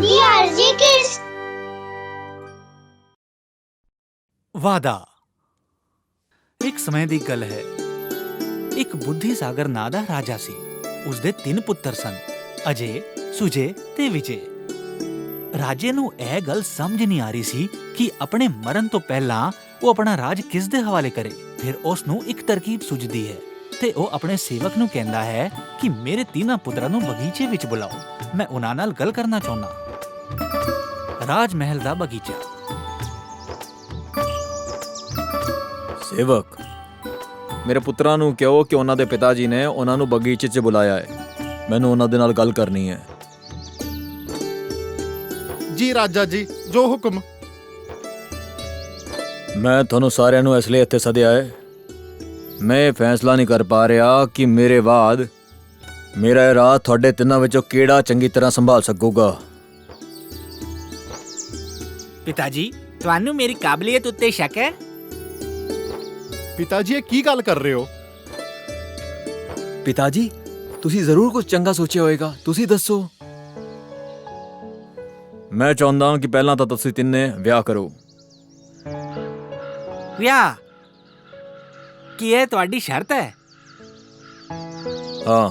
DRG Kids। ਵਾਦਾ। ਇੱਕ ਸਮੇਂ ਦੀ ਗੱਲ ਹੈ। ਇੱਕ ਬੁੱਧੀ ਸਾਗਰ ਨਾਂ ਦਾ ਰਾਜਾ ਸੀ। ਉਸਦੇ 3 ਪੁੱਤਰ ਸਨ, ਅਜੇ, ਸੁਜੇ ਤੇ ਵਿਜੇ। ਰਾਜੇ ਨੂੰ ਇਹ ਗੱਲ ਸਮਝ ਨਹੀਂ ਆ ਰਹੀ ਸੀ ਕਿ ਆਪਣੇ ਮਰਨ ਤੋਂ ਪਹਿਲਾਂ ਉਹ ਆਪਣਾ ਰਾਜ ਕਿਸ ਦੇ ਹਵਾਲੇ ਕਰੇ। ਫਿਰ ਉਸ ਨੂੰ ਇੱਕ ਤਰਕੀਬ ਸੁਝਦੀ ਹੈ ਤੇ ਉਹ ਆਪਣੇ ਸੇਵਕ ਨੂੰ ਕਹਿੰਦਾ ਹੈ ਕਿ ਮੇਰੇ 3 ਪੁੱਤਰਾਂ ਨੂੰ ਬਗੀਚੇ ਵਿੱਚ ਬੁਲਾਓ, ਮੈਂ ਉਹਨਾਂ ਨਾਲ ਗੱਲ ਕਰਨਾ ਚਾਹੁੰਦਾ। ਰਾਜ ਮਹਿਲ ਦਾ ਬਗੀਚਾ। ਸੇਵਕ, ਮੇਰੇ ਪੁੱਤਰਾਂ ਨੂੰ ਕਹੋ ਕਿ ਉਹਨਾਂ ਦੇ ਪਿਤਾ ਜੀ ਨੇ ਉਹਨਾਂ ਨੂੰ ਬਗੀਚੇ 'ਚ ਬੁਲਾਇਆ ਹੈ। ਮੈਨੂੰ ਉਹਨਾਂ ਦੇ ਨਾਲ ਗੱਲ ਕਰਨੀ ਹੈ। ਜੀ ਰਾਜਾ ਜੀ, ਜੋ ਹੁਕਮ। ਮੈਂ ਤੁਹਾਨੂੰ ਸਾਰਿਆਂ ਨੂੰ ਇਸ ਲਈ ਇੱਥੇ ਸੱਦਿਆ ਹੈ। ਮੈਂ ਇਹ ਫੈਸਲਾ ਨਹੀਂ ਕਰ ਪਾ ਰਿਹਾ ਕਿ ਮੇਰੇ ਬਾਅਦ ਮੇਰਾ ਇਹ ਰਾਜ ਤੁਹਾਡੇ 3 ਵਿੱਚੋਂ ਕਿਹੜਾ ਚੰਗੀ ਤਰ੍ਹਾਂ ਸੰਭਾਲ ਸਕੂਗਾ। ਪਿਤਾ ਜੀ, ਤੁਹਾਨੂੰ ਮੇਰੀ ਕਾਬਲੀਅਤ ਉੱਤੇ ਸ਼ੱਕ ਹੈ? ਪਿਤਾ ਜੀ, ਇਹ ਕੀ ਗੱਲ ਕਰ ਰਹੇ ਹੋ? ਪਿਤਾ ਜੀ, ਤੁਸੀਂ ਜ਼ਰੂਰ ਕੁਝ ਚੰਗਾ ਸੋਚਿਆ ਹੋਵੇਗਾ, ਤੁਸੀਂ ਦੱਸੋ। ਮੈਂ ਚਾਹੁੰਦਾ ਹਾਂ ਕਿ ਪਹਿਲਾਂ ਤਾਂ ਤੁਸੀਂ ਤਿੰਨੇ ਵਿਆਹ ਕਰੋ। ਵਿਆਹ? ਕੀ ਇਹ ਤੁਹਾਡੀ ਸ਼ਰਤ ਹੈ? ਹਾਂ,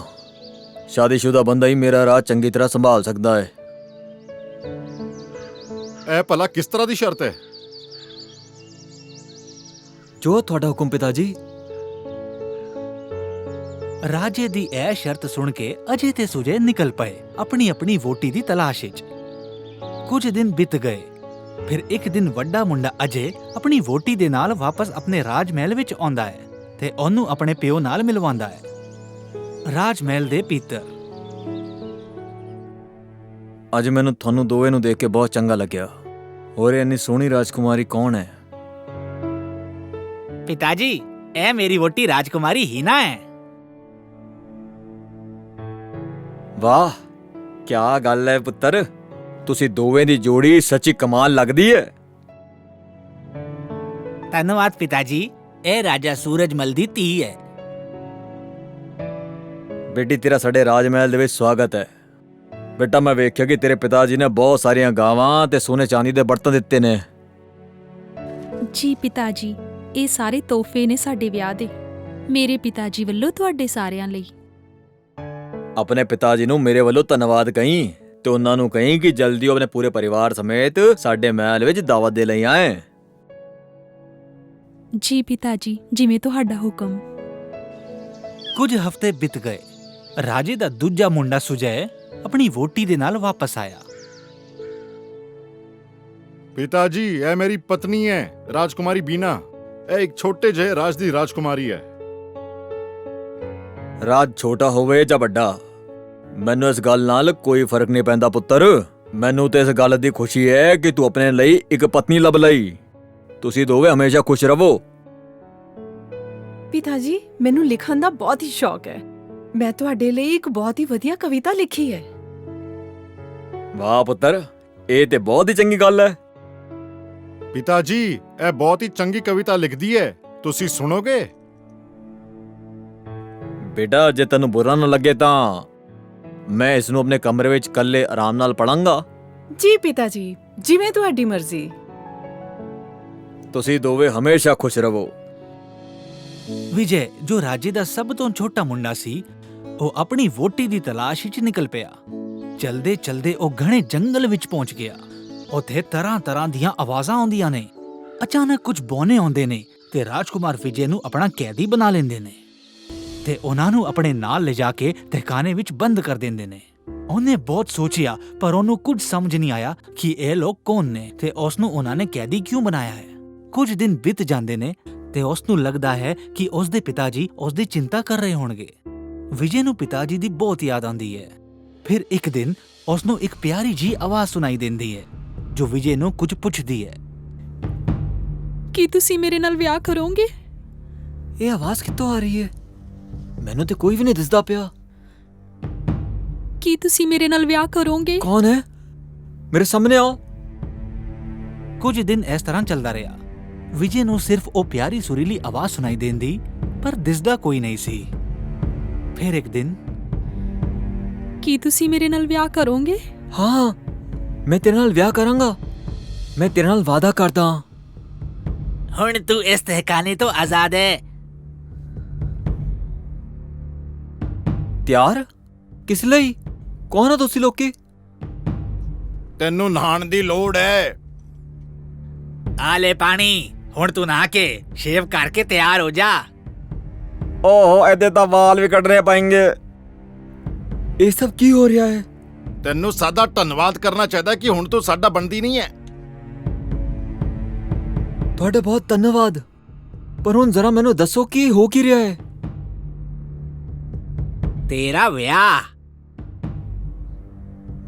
ਸ਼ਾਦੀशुदा ਬੰਦਾ ਹੀ ਮੇਰਾ ਰਾਜ ਚੰਗੀ ਤਰ੍ਹਾਂ ਸੰਭਾਲ ਸਕਦਾ ਹੈ। ਇਹ ਭਲਾ ਕਿਸ ਤਰ੍ਹਾਂ ਦੀ ਸ਼ਰਤ ਹੈ? ਜੋ ਤੁਹਾਡਾ ਹੁਕਮ ਪਿਤਾ ਜੀ। ਰਾਜੇ ਦੀ ਇਹ ਸ਼ਰਤ ਸੁਣ ਕੇ ਅਜੇ ਤੇ ਸੁਜੇ ਨਿਕਲ ਪਏ ਆਪਣੀ ਆਪਣੀ ਵੋਟੀ ਦੀ ਤਲਾਸ਼ ਵਿੱਚ। ਕੁਝ ਦਿਨ ਬੀਤ ਗਏ। ਫਿਰ ਇੱਕ ਦਿਨ ਵੱਡਾ ਮੁੰਡਾ ਅਜੇ ਆਪਣੀ ਵੋਟੀ ਦੇ ਨਾਲ ਵਾਪਸ ਆਪਣੇ ਰਾਜ ਮਹਿਲ ਵਿੱਚ ਆਉਂਦਾ ਹੈ ਤੇ ਉਹਨੂੰ ਆਪਣੇ ਪਿਓ ਨਾਲ ਮਿਲਵਾਉਂਦਾ ਹੈ। ਰਾਜ ਮਹਿਲ ਦੇ ਭੀਤਰ। ਅੱਜ ਮੈਨੂੰ ਤੁਹਾਨੂੰ ਦੋਵੇਂ ਨੂੰ ਦੇਖ ਕੇ ਬਹੁਤ ਚੰਗਾ ਲੱਗਿਆ। ਹੋਰ ਇੰਨੀ ਸੋਹਣੀ ਰਾਜਕੁਮਾਰੀ ਕੌਣ ਹੈ? ਪਿਤਾ ਜੀ, ਇਹ ਮੇਰੀ ਵੋਟੀ ਰਾਜਕੁਮਾਰੀ ਹੀਨਾ ਹੈ। ਵਾਹ, ਕੀ ਗੱਲ ਹੈ ਪੁੱਤਰ, ਤੁਸੀਂ ਦੋਵੇਂ ਦੀ ਜੋੜੀ ਸੱਚੀ ਕਮਾਲ ਲੱਗਦੀ ਹੈ। ਧੰਨਵਾਦ ਪਿਤਾ ਜੀ, ਇਹ ਰਾਜਾ ਸੂਰਜਮਲ ਦੀ ਧੀ ਹੈ। ਬੇਟੀ, ਤੇਰਾ ਸਾਡੇ ਰਾਜ ਮਹਿਲ ਦੇ ਵਿੱਚ ਸਵਾਗਤ ਹੈ। ਬੇਟਾ, ਮੈਂ ਵੇਖਿਆ ਕਿ ਤੇਰੇ ਪਿਤਾ ਜੀ ਨੇ ਬਹੁਤ ਸਾਰੀਆਂ ਗਾਵਾਂ ਤੇ ਸੋਨੇ ਚਾਂਦੀ ਦੇ ਬਰਤਨ ਦਿੱਤੇ ਨੇ। ਜੀ ਪਿਤਾ ਜੀ, ਇਹ ਸਾਰੇ ਤੋਹਫੇ ਨੇ ਸਾਡੇ ਵਿਆਹ ਦੇ, ਮੇਰੇ ਪਿਤਾ ਜੀ ਵੱਲੋਂ ਤੁਹਾਡੇ ਸਾਰਿਆਂ ਲਈ। ਆਪਣੇ ਪਿਤਾ ਜੀ ਨੂੰ ਮੇਰੇ ਵੱਲੋਂ ਧੰਨਵਾਦ ਕਹੀਂ ਤੇ ਉਹਨਾਂ ਨੂੰ ਕਹੀਂ ਕਿ ਜਲਦੀ ਉਹ ਆਪਣੇ ਪੂਰੇ ਪਰਿਵਾਰ ਸਮੇਤ ਸਾਡੇ ਮਹਿਲ ਵਿੱਚ ਦਾਵਤ ਦੇ ਲਈ ਆਏ। ਜੀ ਪਿਤਾ ਜੀ, ਜਿਵੇਂ ਤੁਹਾਡਾ ਹੁਕਮ। ਕੁਝ ਹਫ਼ਤੇ ਬੀਤ ਗਏ। ਰਾਜੇ ਦਾ ਦੂਜਾ ਮੁੰਡਾ ਸੁਜੈ ਆਪਣੀ ਵੋਟੀ ਦੇ ਨਾਲ ਵਾਪਸ ਆਇਆ। ਪਿਤਾ ਜੀ, ਇਹ ਮੇਰੀ ਪਤਨੀ ਹੈ, ਰਾਜਕੁਮਾਰੀ ਬੀਨਾ। ਇਹ ਇੱਕ ਛੋਟੇ ਜਿਹੇ ਰਾਜ ਦੀ ਰਾਜਕੁਮਾਰੀ ਹੈ। ਰਾਜ ਛੋਟਾ ਹੋਵੇ ਜਾਂ ਵੱਡਾ, ਮੈਨੂੰ ਇਸ ਗੱਲ ਨਾਲ ਕੋਈ ਫਰਕ ਨਹੀਂ ਪੈਂਦਾ ਪੁੱਤਰ। ਮੈਨੂੰ ਤੇ ਇਸ ਗੱਲ ਦੀ ਖੁਸ਼ੀ ਹੈ ਕਿ ਤੂੰ ਆਪਣੇ ਲਈ ਇੱਕ ਪਤਨੀ ਲੱਭ ਲਈ। ਤੁਸੀਂ ਦੋਵੇਂ ਹਮੇਸ਼ਾ ਖੁਸ਼ ਰਹੋ। ਪਿਤਾ ਜੀ, ਮੈਨੂੰ ਲਿਖਣ ਦਾ ਬਹੁਤ ਹੀ ਸ਼ੌਕ ਹੈ। ਮੈਂ ਤੁਹਾਡੇ ਲਈ ਇੱਕ ਬਹੁਤ ਹੀ ਵਧੀਆ ਕਵਿਤਾ ਲਿਖੀ ਹੈ। ਵਾਹ ਪੁੱਤਰ, ਇਹ ਤੇ ਬਹੁਤ ਹੀ ਚੰਗੀ ਗੱਲ ਹੈ। ਪਿਤਾ ਜੀ, ਇਹ ਬਹੁਤ ਹੀ ਚੰਗੀ ਕਵਿਤਾ ਲਿਖਦੀ ਹੈ, ਤੁਸੀਂ ਸੁਣੋਗੇ? ਬੇਟਾ, ਜੇ ਤੈਨੂੰ ਬੁਰਾ ਨਾ ਲੱਗੇ ਤਾਂ ਮੈਂ ਇਸ ਨੂੰ ਆਪਣੇ ਕਮਰੇ ਵਿੱਚ ਇਕੱਲੇ ਆਰਾਮ ਨਾਲ ਪੜਾਂਗਾ। ਜੀ ਪਿਤਾ ਜੀ, ਜਿਵੇਂ ਤੁਹਾਡੀ ਮਰਜ਼ੀ। ਤੁਸੀਂ ਦੋਵੇਂ ਹਮੇਸ਼ਾ ਖੁਸ਼ ਰਹੋ। ਵਿਜੇ, ਜੋ ਰਾਜੇ ਦਾ ਸਭ ਤੋਂ ਛੋਟਾ ਮੁੰਡਾ ਸੀ, ਉਹ ਆਪਣੀ ਵੋਟੀ ਦੀ ਤਲਾਸ਼ ਵਿੱਚ ਨਿਕਲ ਪਿਆ। ਚਲਦੇ ਚਲਦੇ ਉਹ ਘਣੇ ਜੰਗਲ ਵਿੱਚ ਪਹੁੰਚ ਗਿਆ। ਉੱਥੇ ਤਰ੍ਹਾਂ ਦੀਆਂ ਆਵਾਜ਼ਾਂ ਆਉਂਦੀਆਂ ਨੇ। ਅਚਾਨਕ ਕੁਝ ਬੌਨੇ ਆਉਂਦੇ ਨੇ ਤੇ ਰਾਜਕੁਮਾਰ ਵਿਜੇ ਨੂੰ ਆਪਣਾ ਕੈਦੀ ਬਣਾ ਲੈਂਦੇ ਨੇ ਤੇ ਉਹਨਾਂ ਨੂੰ ਆਪਣੇ ਨਾਲ ਲਿਜਾ ਕੇ ਤਹਿਖਾਨੇ ਵਿੱਚ ਬੰਦ ਕਰ ਦਿੰਦੇ ਨੇ। ਉਹਨੇ ਬਹੁਤ ਸੋਚਿਆ, ਪਰ ਉਹਨੂੰ ਕੁਝ ਸਮਝ ਨਹੀਂ ਆਇਆ ਕਿ ਇਹ ਲੋਕ ਕੌਣ ਨੇ ਤੇ ਉਸ ਨੂੰ ਉਹਨਾਂ ਨੇ ਕੈਦੀ ਕਿਉਂ ਬਣਾਇਆ ਹੈ। ਕੁਝ ਦਿਨ ਬੀਤ ਜਾਂਦੇ ਨੇ ਤੇ ਉਸ ਨੂੰ ਲੱਗਦਾ ਹੈ ਕਿ ਉਸ ਦੇ ਪਿਤਾ ਜੀ ਉਸ ਦੀ ਚਿੰਤਾ ਕਰ ਰਹੇ ਹੋਣਗੇ। ਵਿਜੇ ਨੂੰ ਪਿਤਾ ਜੀ ਦੀ ਬਹੁਤ ਯਾਦ ਆਉਂਦੀ ਹੈ। ਫਿਰ ਇੱਕ ਦਿਨ ਉਸ ਨੂੰ ਇੱਕ ਪਿਆਰੀ ਜੀ ਆਵਾਜ਼ ਸੁਣਾਈ ਦਿੰਦੀ ਹੈ ਜੋ ਵਿਜੇ ਨੂੰ ਕੁਝ ਪੁੱਛਦੀ ਹੈ। ਕੀ ਤੁਸੀਂ ਮੇਰੇ ਨਾਲ ਵਿਆਹ ਕਰੋਗੇ? ਇਹ ਆਵਾਜ਼ ਕਿੱਥੋਂ ਆ ਰਹੀ ਹੈ? ਮੈਨੂੰ ਤੇ ਕੋਈ ਵੀ ਨਹੀਂ ਦਿਸਦਾ ਪਿਆ। ਕੀ ਤੁਸੀਂ ਮੇਰੇ ਨਾਲ ਵਿਆਹ ਕਰੋਗੇ? ਕੌਣ ਹੈ? ਮੇਰੇ ਸਾਹਮਣੇ ਆਓ। ਕੁਝ ਦਿਨ ਇਸ ਤਰ੍ਹਾਂ ਚੱਲਦਾ ਰਿਹਾ। ਵਿਜੇ ਨੂੰ ਸਿਰਫ ਉਹ ਪਿਆਰੀ ਸੁਰੀਲੀ ਆਵਾਜ਼ ਸੁਣਾਈ ਦਿੰਦੀ, ਪਰ ਦਿਸਦਾ ਕੋਈ ਨਹੀਂ ਸੀ। ਫਿਰ ਇੱਕ ਦਿਨ, ਕੀ ਤੁਸੀਂ ਮੇਰੇ ਨਾਲ ਵਿਆਹ ਕਰੋਗੇ? ਹਾਂ, ਮੈਂ ਤੇਰੇ ਨਾਲ ਵਿਆਹ ਕਰਾਂਗਾ। ਮੈਂ ਤੇਰੇ ਨਾਲ ਵਾਅਦਾ ਕਰਦਾ ਹਾਂ। ਹੁਣ ਤੂੰ ਇਸ ਤਹਿਕਾਨੇ ਤੋਂ ਆਜ਼ਾਦ ਹੈ। ਤਿਆਰ? ਕਿਸ ਲਈ? ਕੌਣ ਹੋ ਤੁਸੀਂ ਲੋਕੀ? ਤੈਨੂੰ ਨਹਾਣ ਦੀ ਲੋੜ ਹੈ। ਆ ਲੈ ਪਾਣੀ। ਹੁਣ ਤੂੰ ਨਹਾ ਕੇ ਸ਼ੇਵ ਕਰਕੇ ਤਿਆਰ ਹੋ ਜਾ। ਓਹ ਇਹਦੇ ਤਾਂ ਵਾਲ ਵੀ ਕੱਢਣੇ ਪੈਣਗੇ। ਇਹ ਸਭ ਕੀ ਹੋ ਰਿਹਾ ਹੈ? ਤੈਨੂੰ ਸਾਡਾ ਧੰਨਵਾਦ ਕਰਨਾ ਚਾਹੀਦਾ ਕਿ ਹੁਣ ਤੂੰ ਸਾਡਾ ਬਣਦੀ ਨਹੀਂ ਹੈ। ਤੁਹਾਡਾ ਬਹੁਤ ਧੰਨਵਾਦ, ਪਰ ਹੁਣ ਜ਼ਰਾ ਮੈਨੂੰ ਦੱਸੋ ਕੀ ਹੋ ਕੀ ਰਿਹਾ ਹੈ? ਤੇਰਾ ਵਿਆਹ।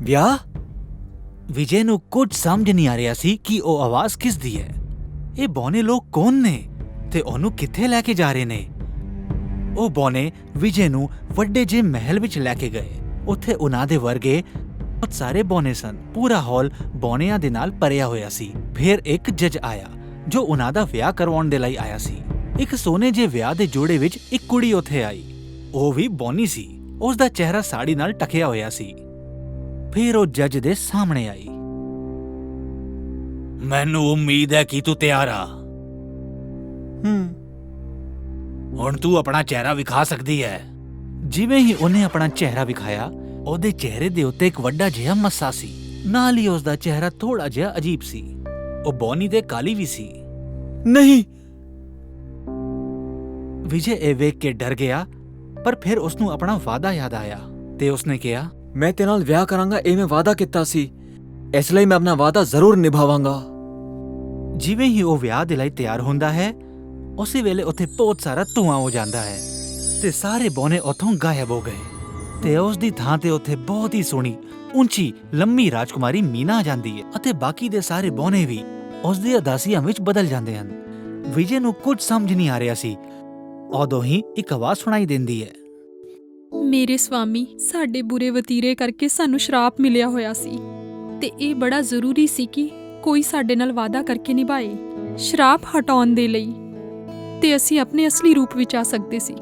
ਵਿਆਹ? ਵਿਜੇ ਨੂੰ ਕੁਝ ਸਮਝ ਨਹੀਂ ਆ ਰਿਹਾ ਸੀ ਕਿ ਉਹ ਆਵਾਜ਼ ਕਿਸ ਦੀ ਹੈ। ਇਹ ਬੌਨੇ ਲੋਕ ਕੌਣ ਨੇ ਤੇ ਉਹਨੂੰ ਕਿੱਥੇ ਲੈ ਕੇ ਜਾ ਰਹੇ ਨੇ। ਉਹ ਬੌਨੇ ਵਿਜੇ ਨੂੰ ਵੱਡੇ ਜਿਹੇ ਮਹਿਲ ਵਿੱਚ ਲੈ ਕੇ ਗਏ। ਉੱਥੇ ਉਹਨਾਂ ਦੇ ਵਰਗੇ ਬਹੁਤ ਸਾਰੇ ਬੌਨੇ ਸਨ। ਪੂਰਾ ਹਾਲ ਬੌਨਿਆਂ ਦੇ ਨਾਲ ਭਰਿਆ ਹੋਇਆ ਸੀ। ਫਿਰ ਇੱਕ ਜੱਜ ਆਇਆ ਜੋ ਉਹਨਾਂ ਦਾ ਵਿਆਹ ਕਰਵਾਉਣ ਦੇ ਲਈ ਆਇਆ ਸੀ। ਇੱਕ ਸੋਨੇ ਜਿਹੇ ਵਿਆਹ ਦੇ ਜੋੜੇ ਵਿੱਚ ਇੱਕ ਕੁੜੀ ਉੱਥੇ ਆਈ। ਉਹ ਵੀ ਬੌਨੀ ਸੀ। ਉਸ ਦਾ ਚਿਹਰਾ ਸਾੜੀ ਨਾਲ ਢਕਿਆ ਹੋਇਆ ਸੀ। ਫਿਰ ਉਹ ਜੱਜ ਦੇ ਸਾਹਮਣੇ ਆਈ। ਮੈਨੂੰ ਉਮੀਦ ਹੈ ਕਿ ਤੂੰ ਤਿਆਰ ਆ। ਹੁਣ ਤੂੰ ਆਪਣਾ ਚਿਹਰਾ ਵਿਖਾ ਸਕਦੀ ਹੈ। ਜਿਵੇਂ ਹੀ ਉਹਨੇ ਆਪਣਾ ਚਿਹਰਾ ਵਿਖਾਇਆ, ਉਹਦੇ ਚਿਹਰੇ ਦੇ ਉੱਤੇ ਇੱਕ ਵੱਡਾ ਜਿਹਾ ਮੱਸਾ ਸੀ। ਨਾਲ ਹੀ ਉਸ ਦਾ ਚਿਹਰਾ ਥੋੜਾ ਜਿਹਾ ਅਜੀਬ ਸੀ। ਉਹ ਬੌਨੀ ਤੇ ਕਾਲੀ ਵੀ ਸੀ। ਨਹੀਂ। ਵਿਜੇ ਇਹ ਵੇਖ ਕੇ ਡਰ ਗਿਆ, ਪਰ ਫਿਰ ਉਸਨੂੰ ਆਪਣਾ ਵਾਅਦਾ ਯਾਦ ਆਇਆ ਤੇ ਉਸਨੇ ਕਿਹਾ, ਮੈਂ ਤੇਰੇ ਨਾਲ ਵਿਆਹ ਕਰਾਂਗਾ, ਇਹ ਮੈਂ ਵਾਅਦਾ ਕੀਤਾ ਸੀ। ਇਸ ਲਈ ਮੈਂ ਆਪਣਾ ਵਾਅਦਾ ਜ਼ਰੂਰ ਨਿਭਾਵਾਂਗਾ। ਜਿਵੇਂ ਹੀ ਉਹ ਵਿਆਹ ਦੇ ਲਈ ਤਿਆਰ ਹੁੰਦਾ ਹੈ, ਉਸੇ ਵੇਲੇ ਉੱਥੇ ਬਹੁਤ ਸਾਰਾ ਧੂਆਂ ਹੋ ਜਾਂਦਾ ਹੈ ਤੇ ਸਾਰੇ ਬੌਨੇ ਉੱਥੋਂ ਗਾਇਬ ਹੋ ਗਏ ਤੇ ਉਸ ਦੀ ਥਾਂ ਤੇ ਉੱਥੇ ਬਹੁਤ ਹੀ ਸੋਹਣੀ, ਉੱਚੀ, ਲੰਮੀ ਰਾਜਕੁਮਾਰੀ ਮੀਨਾ ਆ ਜਾਂਦੀ ਹੈ ਅਤੇ ਬਾਕੀ ਦੇ ਸਾਰੇ ਬੌਨੇ ਵੀ ਉਸ ਦੀ ਅਦਾਸੀਆਂ ਵਿੱਚ ਬਦਲ ਜਾਂਦੇ ਹਨ। ਵਿਜੇ ਨੂੰ ਕੁਝ ਸਮਝ ਨਹੀਂ ਆ ਰਿਹਾ ਸੀ। ਉਦੋਂ ਹੀ ਇੱਕ ਆਵਾਜ਼ ਸੁਣਾਈ ਦਿੰਦੀ ਹੈ, ਮੇਰੇ ਸਵਾਮੀ, ਸਾਡੇ ਬੁਰੇ ਵਤੀਰੇ ਕਰਕੇ ਸਾਨੂੰ ਸ਼ਰਾਪ ਮਿਲਿਆ ਹੋਇਆ ਸੀ ਤੇ ਇਹ ਬੜਾ ਜ਼ਰੂਰੀ ਸੀ ਕਿ ਕੋਈ ਸਾਡੇ ਨਾਲ ਵਾਅਦਾ ਕਰਕੇ ਨਿਭਾਏ ਸ਼ਰਾਪ ਹਟਾਉਣ ਦੇ ਲਈ, ਤੇ ਅਸੀਂ ਆਪਣੇ ਅਸਲੀ ਰੂਪ ਵਿੱਚ ਆ ਸਕਦੇ ਸੀ।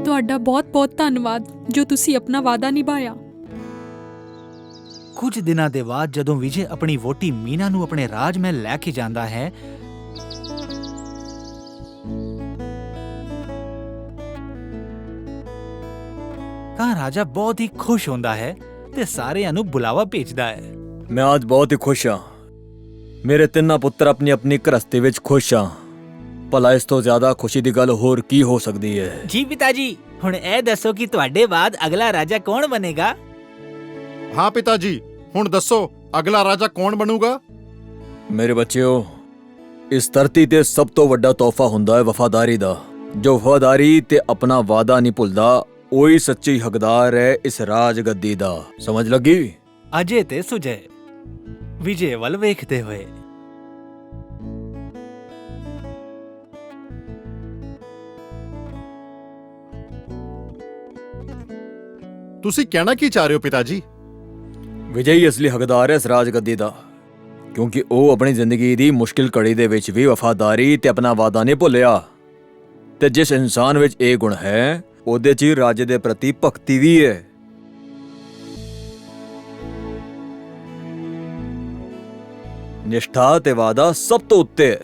ਤੁਹਾਡਾ ਬਹੁਤ-ਬਹੁਤ ਧੰਨਵਾਦ ਜੋ ਤੁਸੀਂ ਆਪਣਾ ਵਾਅਦਾ ਨਿਭਾਇਆ। ਕੁਝ ਦਿਨਾਂ ਦੇ ਬਾਅਦ ਜਦੋਂ ਵਿਜੇ ਆਪਣੀ ਵੋਟੀ ਮੀਨਾ ਨੂੰ ਆਪਣੇ ਰਾਜ ਮਹਿਲ ਲੈ ਕੇ ਜਾਂਦਾ ਹੈ, ਤਾਂ ਰਾਜਾ ਬਹੁਤ ਹੀ ਖੁਸ਼ ਹੁੰਦਾ ਹੈ ਤੇ ਸਾਰਿਆਂ ਨੂੰ ਬੁਲਾਵਾ ਭੇਜਦਾ ਹੈ। ਮੈਂ ਅੱਜ ਬਹੁਤ ਹੀ ਖੁਸ਼ ਹਾਂ। ਮੇਰੇ ਤਿੰਨਾਂ ਪੁੱਤਰ ਆਪਣੀ ਆਪਣੀ ਗ੍ਰਸਤੀ ਵਿੱਚ ਖੁਸ਼ ਹਾਂ। ਭਲਾ ਇਸ ਤੋਂ ਜ਼ਿਆਦਾ ਖੁਸ਼ੀ ਦੀ ਗੱਲ ਹੋਰ ਕੀ ਹੋ ਸਕਦੀ ਹੈ? ਜੀ ਪਿਤਾ ਜੀ, ਹੁਣ ਇਹ ਦੱਸੋ ਕਿ ਤੁਹਾਡੇ ਬਾਅਦ ਅਗਲਾ ਰਾਜਾ ਕੌਣ ਬਣੇਗਾ? ਹਾਂ ਪਿਤਾ ਜੀ, ਹੁਣ ਦੱਸੋ ਅਗਲਾ ਰਾਜਾ ਕੌਣ ਬਣੂਗਾ? ਮੇਰੇ ਬੱਚਿਓ, ਇਸ ਧਰਤੀ ਤੇ ਸਭ ਤੋਂ ਵੱਡਾ ਤੋਹਫਾ ਹੁੰਦਾ ਹੈ ਵਫਾਦਾਰੀ ਦਾ। ਜੋ ਵਫਾਦਾਰੀ ਤੇ ਆਪਣਾ ਵਾਅਦਾ ਨਹੀਂ ਭੁੱਲਦਾ, ਉਹੀ ਸੱਚੀ ਹੱਕਦਾਰ ਹੈ ਇਸ ਰਾਜ ਗੱਦੀ ਦਾ। ਸਮਝ ਲੱਗੀ? ਅਜੇ ਤੇ ਸੁਜੇ ਵਿਜੇ ਵੱਲ ਵੇਖਦੇ ਹੋਏ, ਤੁਸੀਂ ਕਹਿਣਾ ਕੀ ਚਾਹ ਰਹੇ ਹੋ ਪਿਤਾ ਜੀ? ਵਿਜੇ ਹੀ ਅਸਲੀ ਹੱਕਦਾਰ ਹੈ ਇਸ ਰਾਜ ਗੱਦੀ ਦਾ, ਕਿਉਂਕਿ ਉਹ ਆਪਣੀ ਜ਼ਿੰਦਗੀ ਦੀ ਮੁਸ਼ਕਿਲ ਘੜੀ ਦੇ ਵਿੱਚ ਵੀ ਵਫਾਦਾਰੀ ਤੇ ਆਪਣਾ ਵਾਅਦਾ ਨਹੀਂ ਭੁੱਲਿਆ। ਤੇ ਜਿਸ ਇਨਸਾਨ ਵਿੱਚ ਇਹ ਗੁਣ ਹੈ, ਉਹਦੇ 'ਚ ਰਾਜ ਦੇ ਪ੍ਰਤੀ ਭਗਤੀ ਵੀ ਹੈ। ਨਿਸ਼ਠਾ ਤੇ ਵਾਅਦਾ ਸਭ ਤੋਂ ਉੱਤੇ ਹੈ।